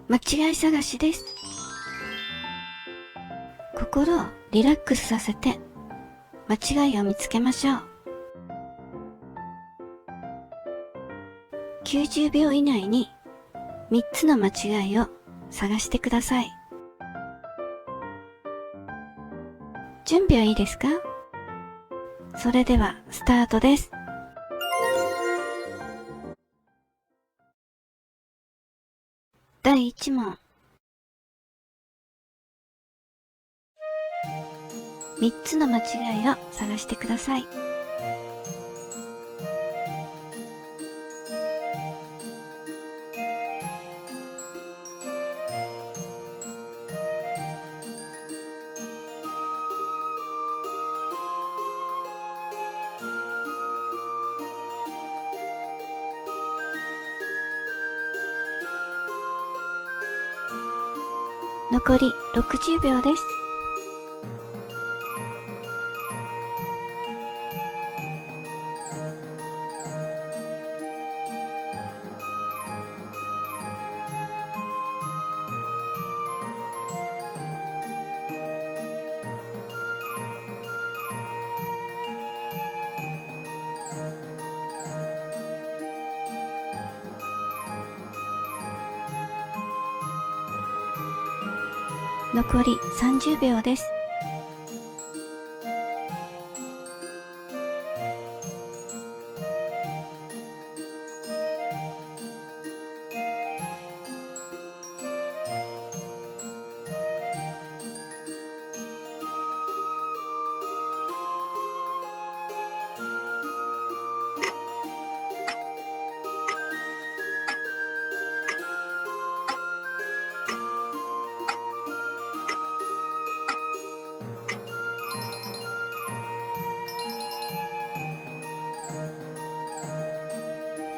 間違い探しです。心をリラックスさせて間違いを見つけましょう。90秒以内に3つの間違いを探してください。準備はいいですか？それではスタートです。第1問。3つの間違いを探してください。残り60秒です。残り30秒です。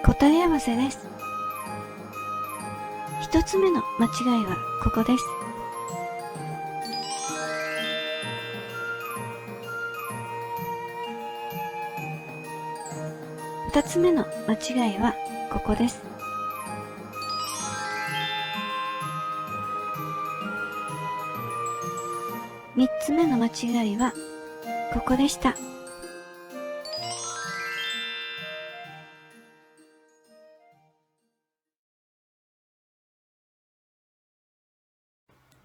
答え合わせです。1つ目の間違いはここです。2つ目の間違いはここです。3つ目の間違いはここでした。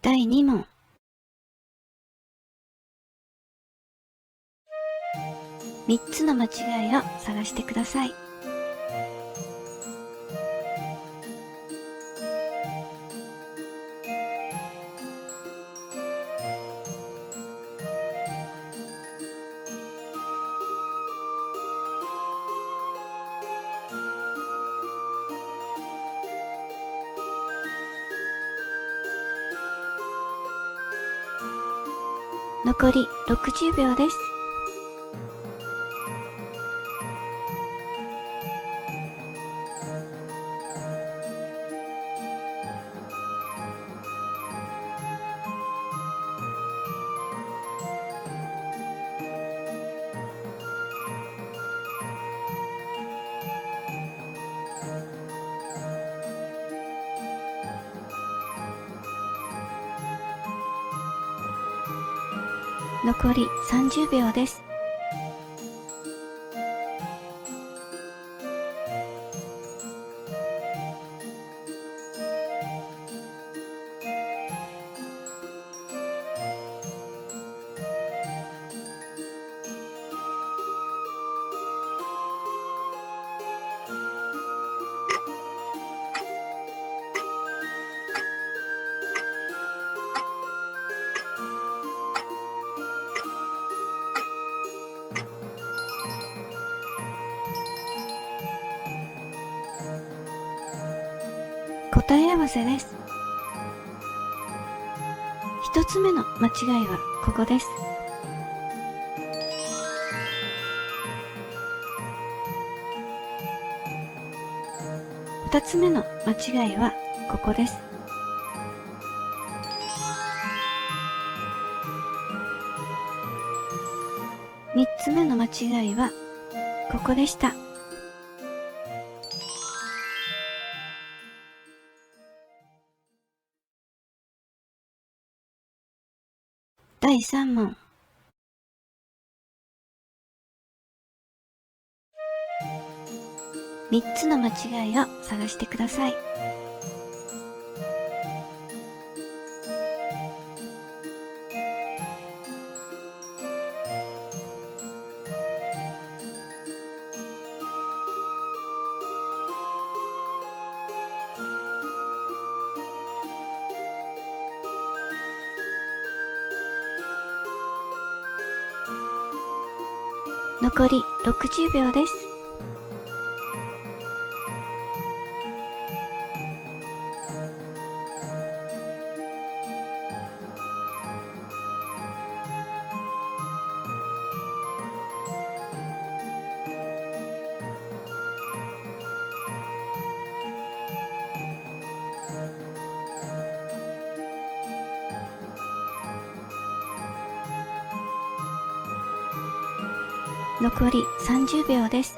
第2問。3つの間違いを探してください。残り60秒です。残り30秒です。答え合わせです。1つ目の間違いはここです。2つ目の間違いはここです。3つ目の間違いはここでした。第3問。3つの間違いを探してください。残り60秒です。残り30秒です。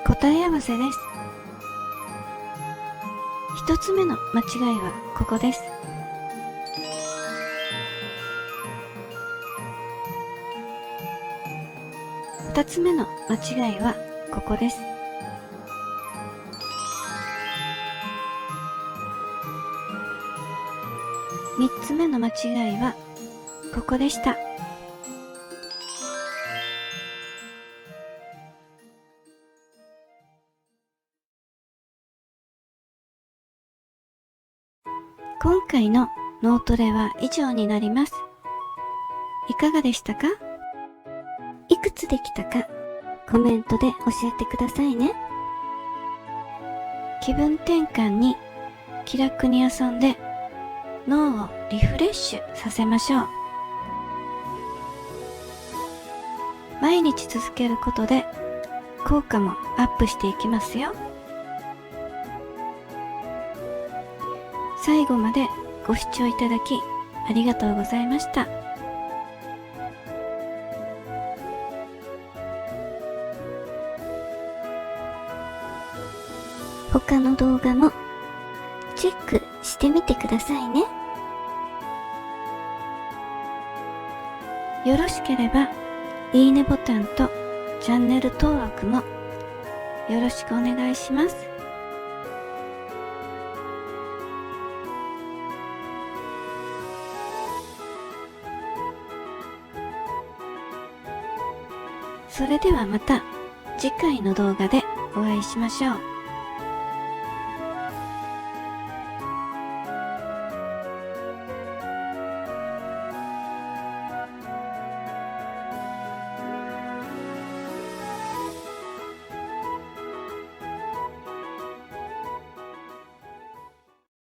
答え合わせです。一つ目の間違いはここです。二つ目の間違いはここです。三つ目の間違いはここでした。今回の脳トレは以上になります。いかがでしたか？いくつできたかコメントで教えてくださいね。気分転換に気楽に遊んで脳をリフレッシュさせましょう。毎日続けることで効果もアップしていきますよ。最後までご視聴いただきありがとうございました。他の動画もチェックしてみてくださいね。よろしければいいねボタンとチャンネル登録もよろしくお願いします。それではまた次回の動画でお会いしましょう。